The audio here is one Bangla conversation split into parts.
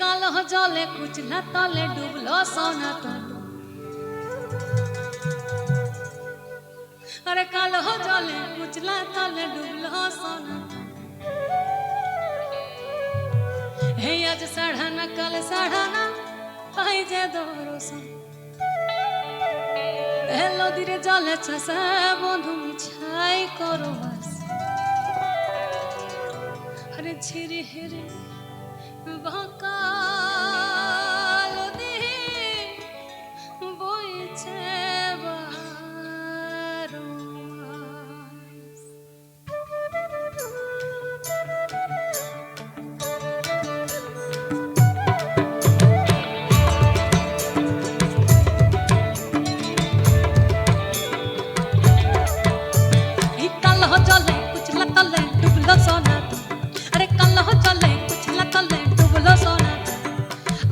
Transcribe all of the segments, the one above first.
কালো জলে কুচলা তলে ডুবলো সনাতন। अरे कालो जले कुचला तले डुबलो सनातन। हे आज साढ़ाना कल साढ़ाना पाई जे दरसन। हेलो धीरे जले छासा बंधु मिछाई करो बास। अरे झिरी हिरी बहकाल दिही बोइछे जले कुचला तले डुबलो सनातन। अरे कालो जले कुचला तले डुबलो सनातन।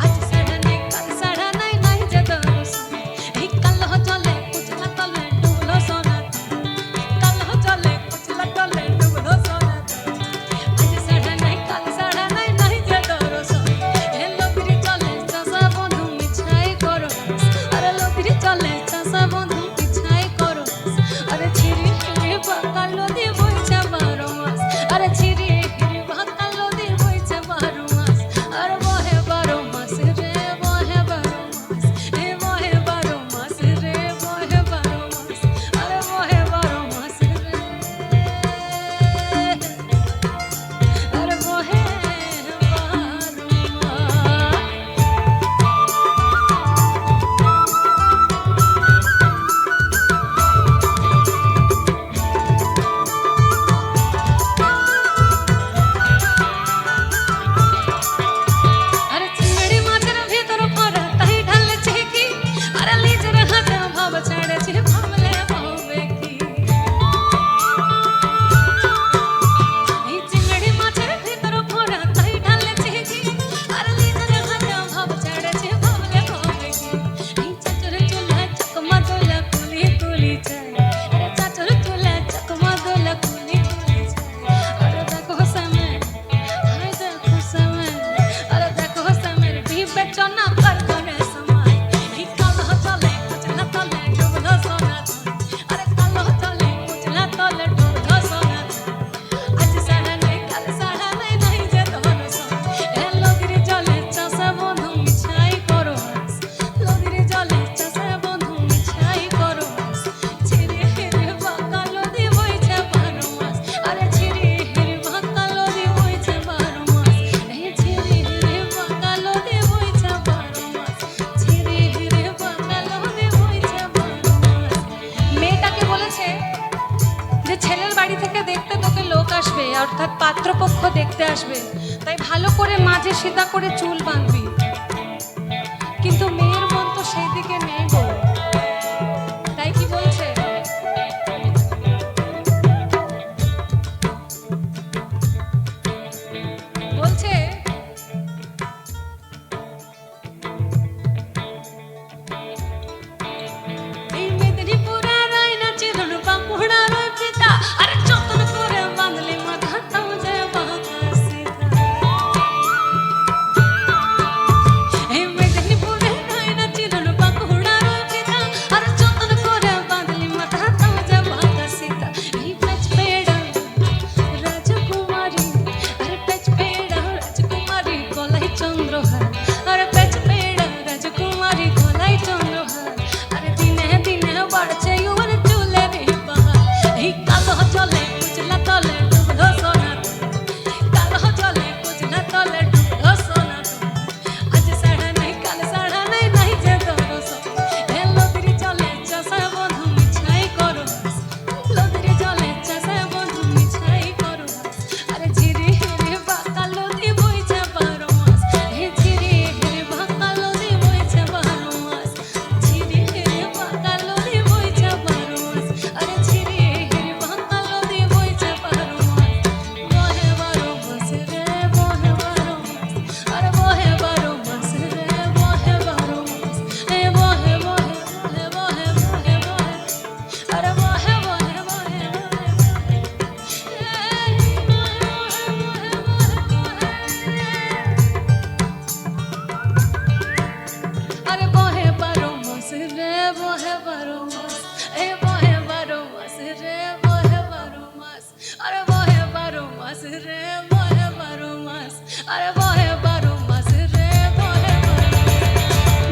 आज साढ़ा नहीं कल साढ़ा नहीं नहीं जे दरसन। कालो जले कुचला तले डुबलो सनातन। कालो जले कुचला तले डुबलो सनातन। आज साढ़ा नहीं कल साढ़ा नहीं नहीं जे दरसन। लोभिरी चले चाषा बंधु मिछाई करो। अरे लोभिरी चले चाषा बंधु मिछाई करो। अरे छिरी छिरी बाकालो दी बोइछे 12 मास। अरे छिरी छिरी बाकालो दी बोइछे 12 मास। अरे बहे 12 मास रे बहे 12 मास। ए बहे 12 मास रे बहे 12 मास। अरे बहे 12 मास रे अरे बहे 12 मास। अरे चिंगड़ी माछर भीतर भरा ताही ढाले छिकी। अरे लीजर हाथे भाव छाड़े छि भावले भावे की। ई चिंगड़ी माछर भीतर भरा ताही ढाले छिकी। अरे लीजर हाथे भाव छाड़े छि भावले भावे की। ई चाचर चूल्हा चकमा दोला कुली कुली जाए। अरे चाचर चूल्हा चकमा दोला कुली कुली जाए। अरे देखो समय हाय देखो समय। अरे देखो समय बेचना कर करे समय। कालो जले कुचला तले डुबलो सनातन। अरे कालो जले कुचला तले डुबलो सनातन। आज साढ़ा नहीं कल साढ़ा नहीं नहीं जे दरसन। लोभिरी जले चाषा बंधु मिछाई करो बास। लोभिरी जले चाषा बंधु मिछाई करो बास। छिरी हिरी बाकालो दी बोइछे 12 मास। अरे छिरी हिरी बाकालो दी बोइछे 12 मास। ए छिरी हिरी बाकालो दी बोइछे 12 मास। छिरी हिरी बाकालो दी बोइछे 12 मास। মেয়েটাকে বলেছে যে ছেলের বাড়ি থেকে দেখতে তোকে লোক আসবে, অর্থাৎ পাত্রপক্ষ দেখতে আসবে, তাই ভালো করে মাঝে সিধা করে চুল বাঁধবি। কিন্তু মেয়ের মন তো সেই দিকে নেই গো। তাই কি বলছে, বলছে এই মেদিনীপুরের আয়না চিরুন বাঁকুড়ার ওই ফিতা। আরে যতন করে বাঁধলে মাথা তাও যে বাঁকা সিধা। এই মেদিনীপুরের আয়না চিরুন বাঁকুড়ার বহে 12 মাস রে বহে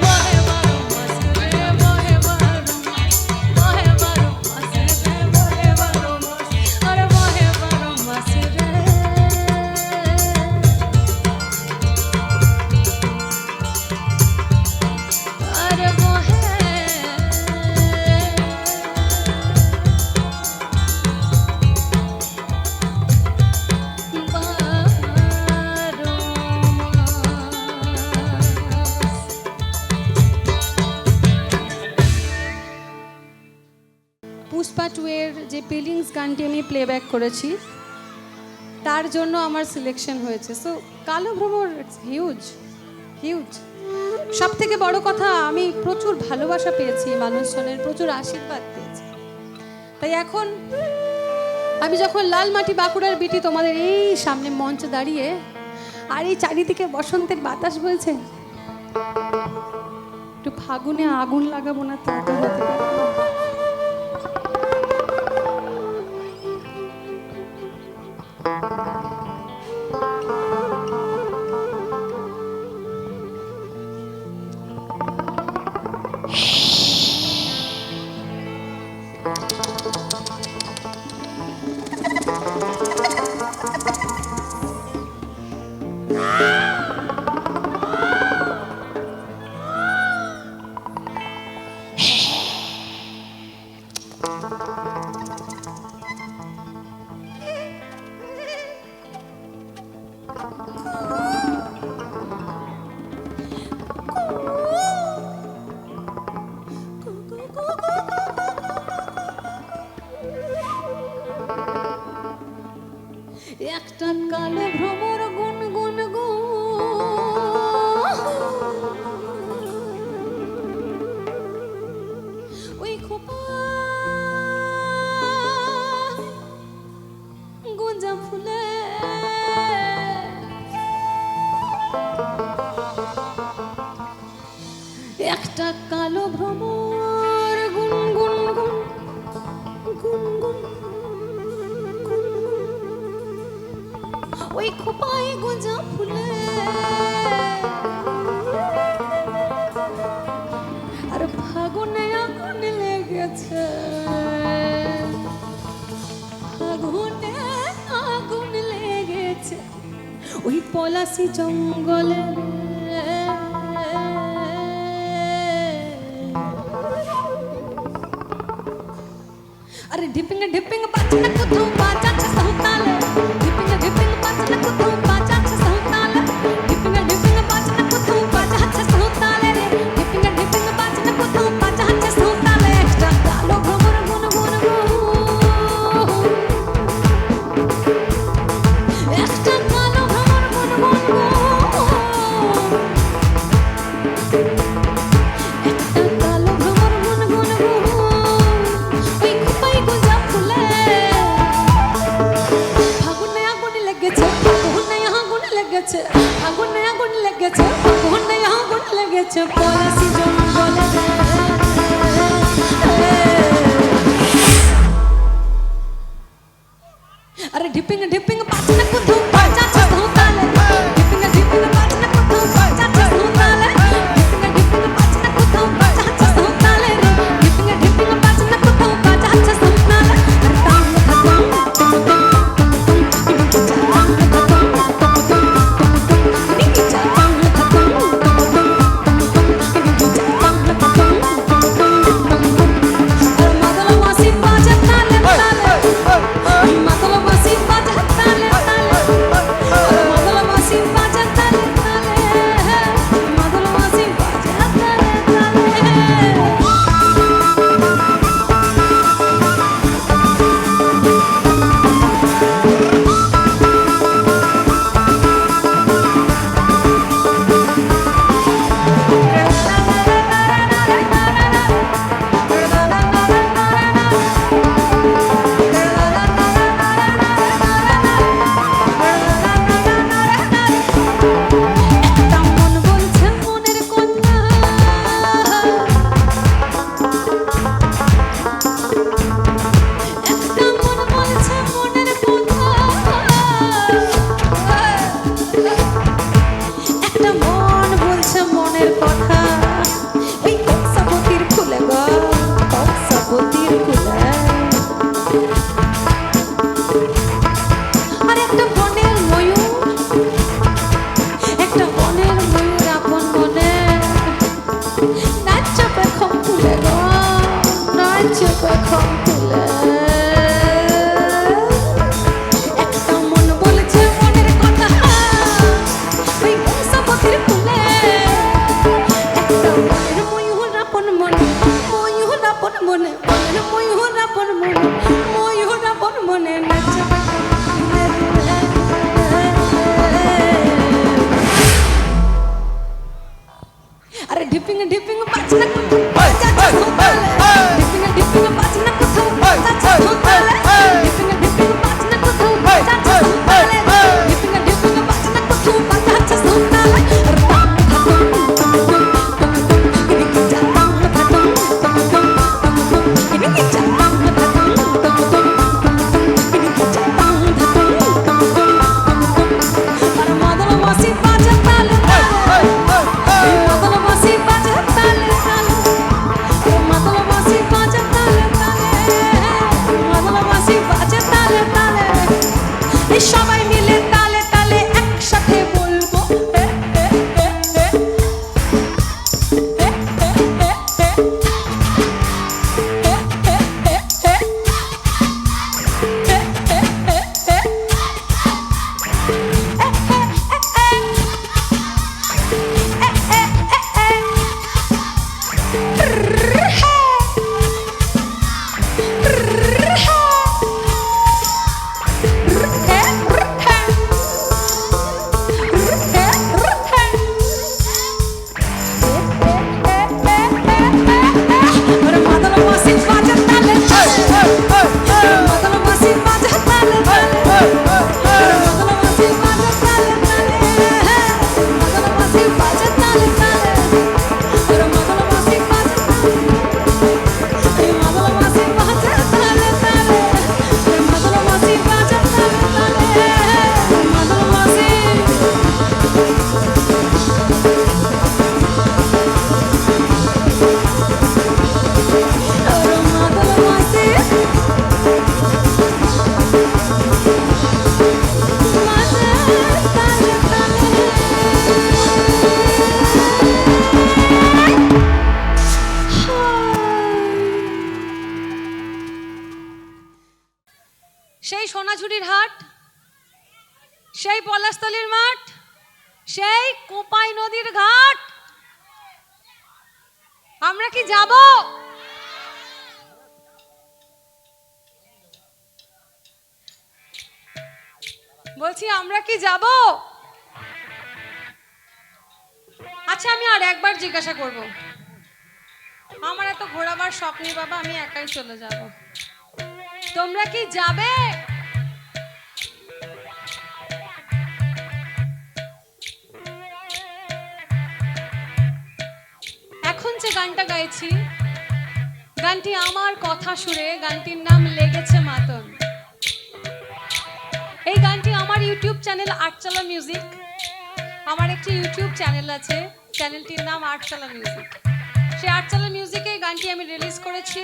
12 মাস রে বহে 12 মাস বহে 12 মাস রে বহে 12 মাস আরে বহে 12 মাস রে আরে বহে পুষ্পা 2 এর যে ফিলিংস গানটি আমি প্লেব্যাক করেছি তার জন্য আমার সিলেকশন হয়েছে। সো কালো ভ্রমর ইটস হিউজ হিউজ। সব থেকে বড় কথা আমি প্রচুর ভালোবাসা পেয়েছি, মানুষজনের প্রচুর আশীর্বাদ পেয়েছি। তাই এখন আমি যখন লাল মাটি বাঁকুড়ার বিটি তোমাদের এই সামনে মঞ্চে দাঁড়িয়ে আর এই চারিদিকে বসন্তের বাতাস বলছে, একটু ফাগুনে আগুন লাগাবো না তা তো হতে পারে না। একটা কালো ভ্রমর গুন গুন গুন ওই খোপা গুঞ্জা ফুলে একটা কালো ভ্রমর গুন গুন গুন গুন গুন ওই খোপায় গোঁজা ফুলে আর ফাগুনে আগুন লেগেছে, ফাগুনে আগুন লেগেছে ওই পলাশি জঙ্গলে। আরে ঢিপিং ঢিপিং বাজনা কোথাও বাজাচ্ছে সহতালে, ঢিপিং ঢিপিং বাজনা কোথাও বাজাচ্ছে সহতালে, ঢিপিং ঢিপিং বাজনা কোথাও বাজাচ্ছে সহতালে রে, ঢিপিং ঢিপিং বাজনা কোথাও বাজাচ্ছে সহতালে। একটা কালো ভ্রমর গুন গুন গুন, একটা কালো ভ্রমর গুন গুন গুন, একটা কালো ভ্রমর গুন গুন গুন ওই খোপায় গোঁজা ফুলে। ফাগুনে আগুন লেগেছে, ফাগুনে আগুন লেগেছে, ফাগুনে আগুন লেগেছে, ফাগুনে আগুন লেগেছে পলাশি জঙ্গলে। আরে ঢিপিং ঢিপিং বাজনা কোথাও বাজাচ্ছে সহতালে, ঢিপিং ঢিপিং বাজনা কোথাও বাজাচ্ছে সহতালে, ঢিপিং ঢিপিং বাজনা কোথাও বাজাচ্ছে সহতালে রে, ঢিপিং ঢিপিং বাজনা কোথাও বাজাচ্ছে সহতালে। আর টাং ধাং মাদল মাসি বাজে তালে তালে, মাদল মাসি বাজে তালে তালে। পাখির ফুলে একটা মনের ময়ূর আপন মনে ময়ূর আপন মনে মনের ময়ূর আপন মনে ময়ূর আপন মনে নাচে আরে ঢিপিং ঢিপিং বাজনা চাচা ধোতালে ঢিপিং ঢিপিং বাজনা কোথাও চাচা ধোতালে ঢিপিং ঢিপিং বাজনা কোথাও চাচা ধোতালে ঢিপিং ঢিপিং বাজনা কোথাও চাচা ধোতালে রাম ধাতুম কিনি চাতাম ধাতুম কিনি চাতাম ধাতুম কিনি চাতাম ধাতুম আর মাদল মাসি বাজা তালে মাদল মাসি বাজা তালে মাদল মাসি বাজা তালে মাদল মাসি বাজা তালে এই সবাই মিলে তালে তালে একসাথে বলবো সেই সোনাঝুরির হাট সেই পলাশতলির মাঠ সেই কোপাই নদীর ঘাট আমরা কি যাব বলছি আমরা কি যাব আচ্ছা আমি আর একবার জিজ্ঞাসা করব আমার এত ঘোরাবার শখ নেই বাবা আমি একাই চলে যাব তোমরা কি যাবে এখন যে গানটা গাইছি গানটি আমার কথা সুরে গানটির নাম লেগেছে মাতন এই গানটি আমার ইউটিউব চ্যানেল আটচালা মিউজিক আমার একটি ইউটিউব চ্যানেল আছে চ্যানেলটির নাম আটচালা মিউজিক সেই আটচালা মিউজিকে এই গানটি আমি রিলিজ করেছি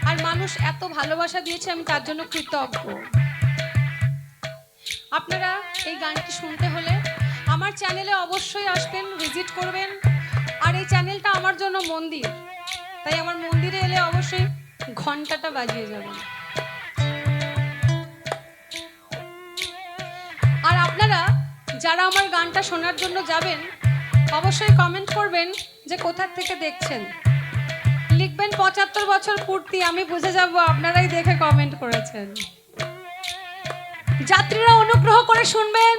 আর মানুষ এত ভালোবাসা দিয়েছে আমি তার জন্য কৃতজ্ঞ আপনারা এই গানটি শুনতে হলে আমার চ্যানেলে অবশ্যই আসবেন ভিজিট করবেন আর এই চ্যানেলটা আমার জন্য মন্দির তাই আমার মন্দিরে এলে অবশ্যই ঘন্টাটা বাজিয়ে যাবেন আর আপনারা যারা আমার গানটা শোনার জন্য যাবেন অবশ্যই কমেন্ট করবেন যে কোথা থেকে দেখছেন লিখবেন ৭৫ বছর পূর্তি আমি বুঝে যাব আপনারাই দেখে কমেন্ট করেছেন যাত্রীরা অনুগ্রহ করে শুনবেন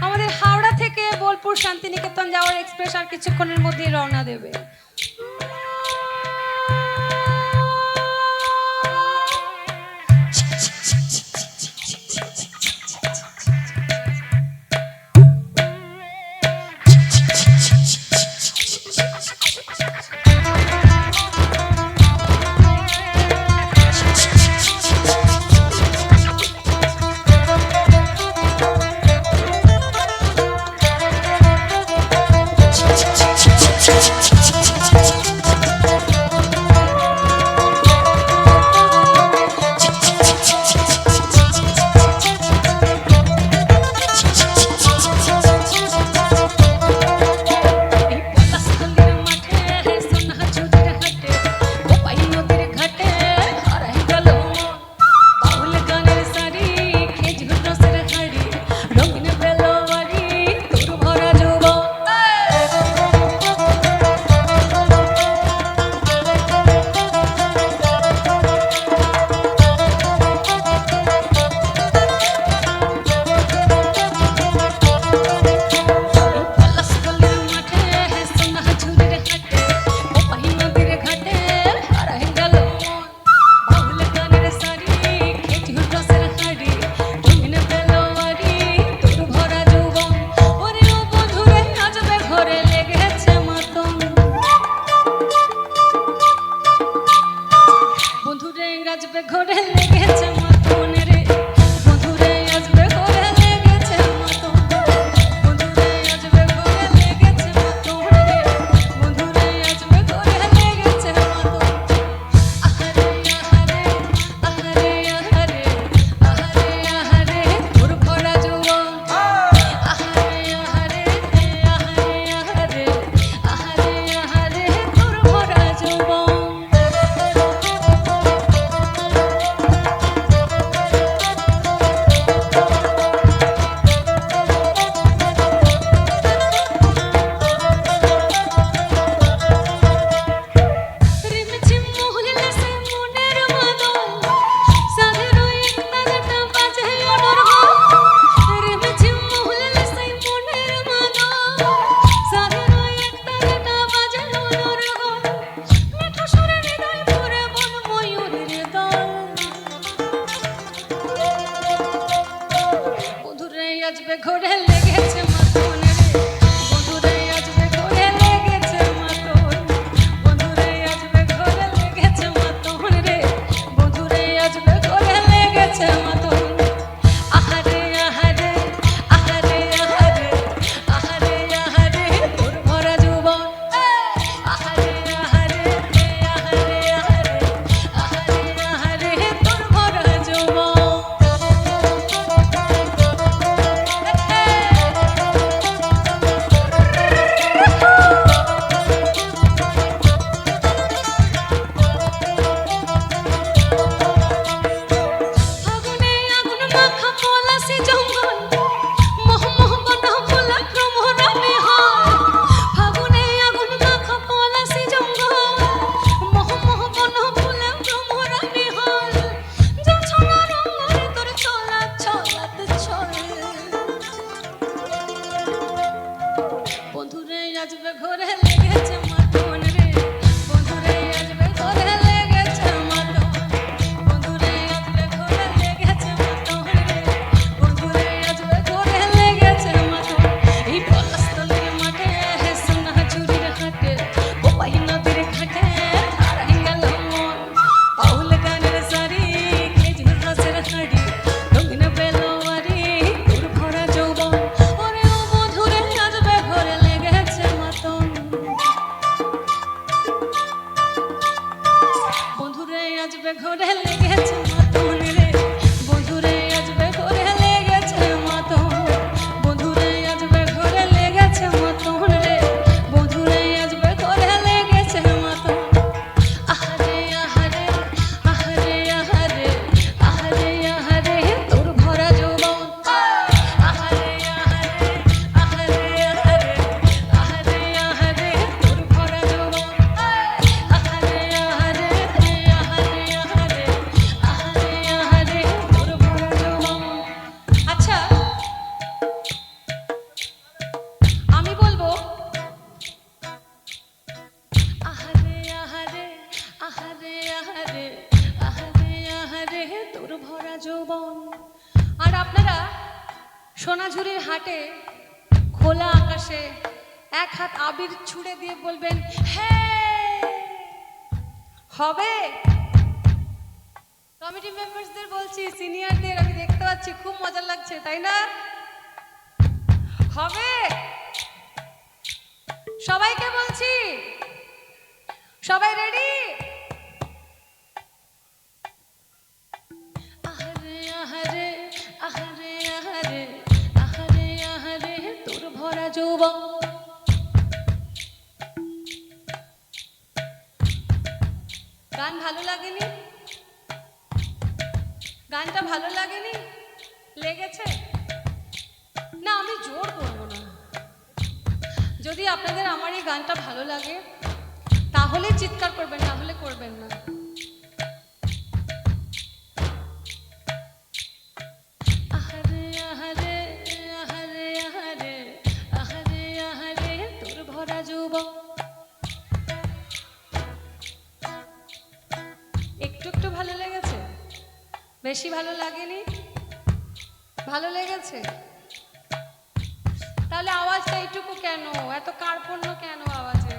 আমাদের হাওড়া থেকে বোলপুর শান্তিনিকেতন যাওয়ার এক্সপ্রেস আর কিছুক্ষণের মধ্যেই রওনা দেবে আসবে ঘরে লেগেছে মাতন রে বন্ধুরে আসবে ঘরে লেগেছে মাতন বন্ধুরে আসবে ঘরে লেগেছে মাতন রে বন্ধুরে আসবে ঘরে লেগেছে মাতন এই পলাশতলের মাঠে সোনা ঝুরির হাটে বোপাই নদীর ঘাটে হারাই গেল মন বাউল গানের সারি খেজুর রসের হাড়ি রঙিন বেলোয়ারি তোর ভরা যৌবন ওরে ও বন্ধুরে আসবে ঘরে লেগেছে মাতন বন্ধুরে আসবে ঘরে লেগেছে মাতন রে বন্ধুরে আসবে ঘরে লেগেছে মাতন বন্ধুরে আসবে ঘরে লেগেছে মাতন রে বন্ধুরে আসবে ঘরে লেগেছে মাতন আহারে আহারে আহারে আহারে আহারে আহারে তোর ভরা যৌবন আহারে আহারে আহারে আহারে আহারে আহারে তোর ভরা যৌবন আহারে আহারে আহারে আহারে আহারে আহারে তোর ভরা যৌবন আচ্ছা আমি বলবো আহারে আহারে আহারে আহারে আহারে আহারে তোর ভরা যৌবন আর আপনারা সোনাঝুরির হাটে খোলা আকাশে এক হাত আবির ছুঁড়ে দিয়ে বলবেন হ্যাঁ হবে কমিটি মেম্বারসদের বলছি সিনিয়রদের আমি দেখতে পাচ্ছি খুব মজা লাগছে তাই না হবে সবাইকে বলছি সবাই রেডি আহারে আহারে আহারে আহারে আহারে আহারে তোর ভরা যৌবন গান ভালো লাগেনি গানটা ভালো লাগেনি লেগেছে না আমি জোর করবো না যদি আপনাদের আমার এই গানটা ভালো লাগে তাহলে চিৎকার করবেন না হলে করবেন না আহারে আহারে আহারে আহারে আহারে আহারে তোর ভরা যৌবন একটু একটু ভালো লেগেছে বেশি ভালো লাগেনি ভালো লেগেছে তাহলে আওয়াজটা এইটুকু কেন এত কার্পণ্য কেন আওয়াজে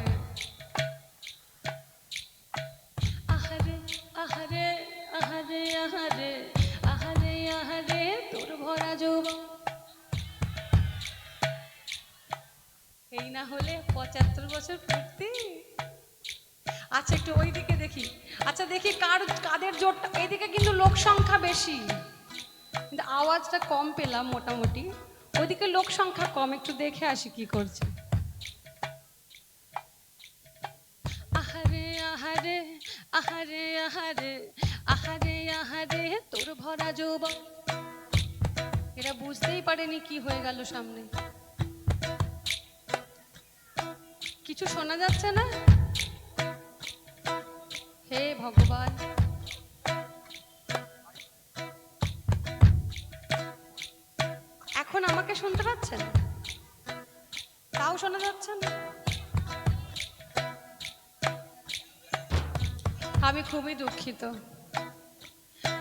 আহারে আহারে আহারে আহারে আহারে আহারে তোর ভরা যৌবন এই না হলে ৭৫ বছর পূর্তি আচ্ছা একটু ওই দিকে দেখি আচ্ছা দেখি কাদের জোরটা এইদিকে কিন্তু লোক সংখ্যা বেশি কিন্তু আওয়াজটা কম পেলাম মোটামুটি ওইদিকে লোক সংখ্যা কম একটু দেখে আসি কি করছে আহারে আহারে আহারে আহারে আহারে আহারে তোর ভরা যৌবন এরা বুঝতেই পারেনি কি হয়ে গেল সামনে কিছু শোনা যাচ্ছে না হে ভগবান এখন আমাকে শুনতে পাচ্ছেন তাও শোনা যাচ্ছে না আমি খুবই দুঃখিত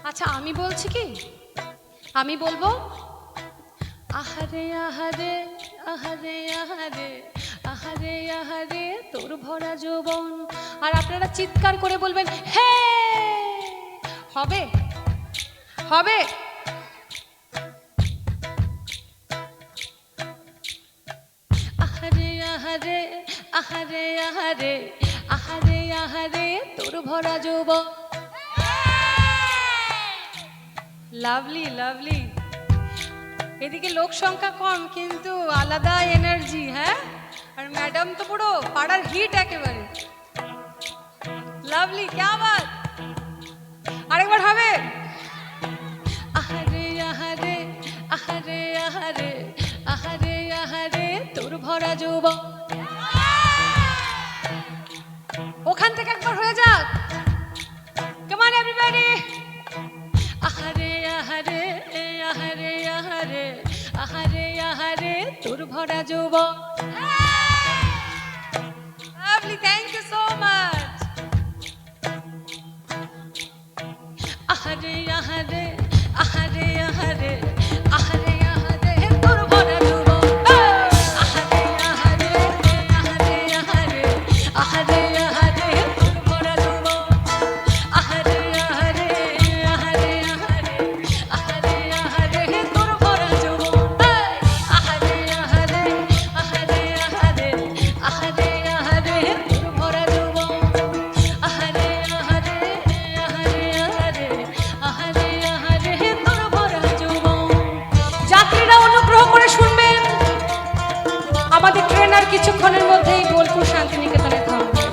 আচ্ছা আমি বলছি কি আমি বলবো আহারে আহারে আহারে আহারে আহারে আহারে তোর ভরা যৌবন আর আপনারা চিৎকার করে বলবেন হে হবে হবে আহারে আহারে আহারে আহারে আহারে আহারে তোর ভরা যৌবন লাভলি লাভলি এদিকে লোক সংখ্যা কম কিন্তু আলাদা এনার্জি হ্যাঁ আর ম্যাডাম তো পুরো পাড়ার হিট একেবারে লাভলি क्या बात আরেকবার হবে আহারে আহারে আহারে আহারে আহারে আহারে তোর ভরা যৌবন ওখান থেকে একবার হয়ে যাক কাম অন এভরিবডি আহারে আহারে আহারে আহারে আহারে আহারে তোর ভরা যৌবন থ্যাংক ইউ সো মাচ। আহারে আহারে আহারে আহারে আহারে আহারে তোর ভরা জীবন, আহারে আহারে আহারে আহারে আহারে আহারে তোর ভরা জীবন, আহারে আহারে আহারে আহারে আহারে আহারে তোর ভরা জীবন, আহারে আহারে আহারে আহারে আহারে আহারে তোর ভরা জীবন, আহারে আহারে আহারে আহারে আহারে আহারে তোর ভরা জীবন। যাত্রীরা অনুগ্রহ করে শুনবেন, আমাদের ট্রেন আর কিছুক্ষণের মধ্যেই বোলপুর শান্তিনিকেতনে থামবে।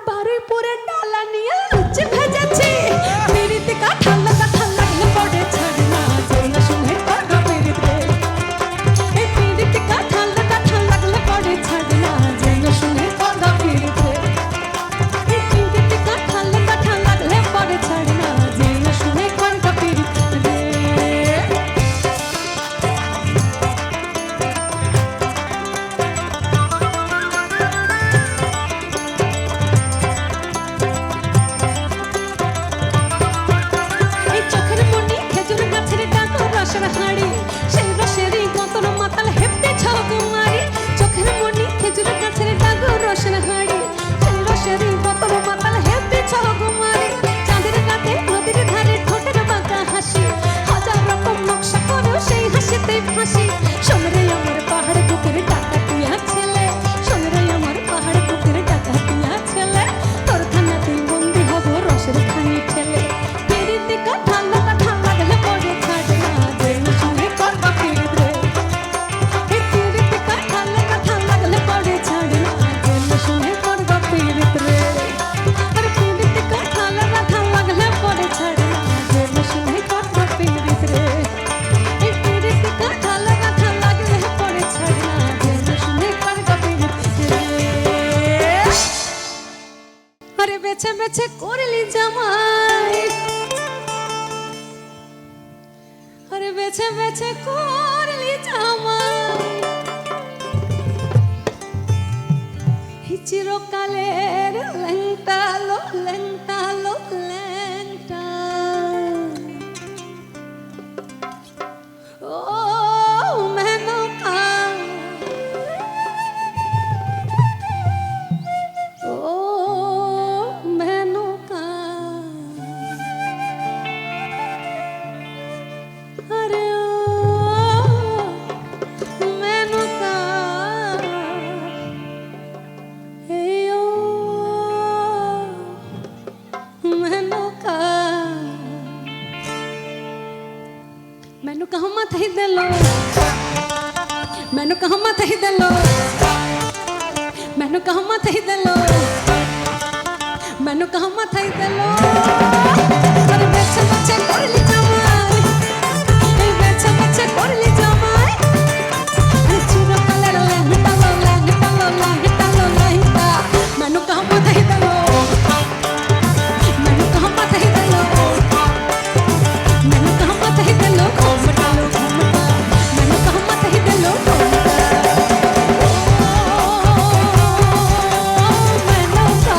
বারুইপুরের ডালা নিয়ে লুচি ভেজেছি, পিরিতি কাঁঠাল লাগলে বেছে বেছে করলি জামাই চিরকালের ল্যাংটা লো ল্যাংটা লো ল্যাংটা ও মেনকা ও মেনকা আরে ও মেনকা मैनू कहा मत ही दिलो मैनू कहा मत ही दिलो मैनू कहा मत ही दिलो मैनू कहा मत ही दिलो अरे बेचे बेचे कर ली जमाई बेचे बेचे कर ली जमाई चिरो कलर लहंगा लो लहंगा लो लहंगा लो लहंगा मैनू कहा मत ही दिलो मैनू कहा मत ही दिलो मैनू कहा मत ही दिलो घूमटा लो घूमटा मैनू कहा मत ही दिलो घूमटा मैनू का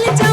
Let's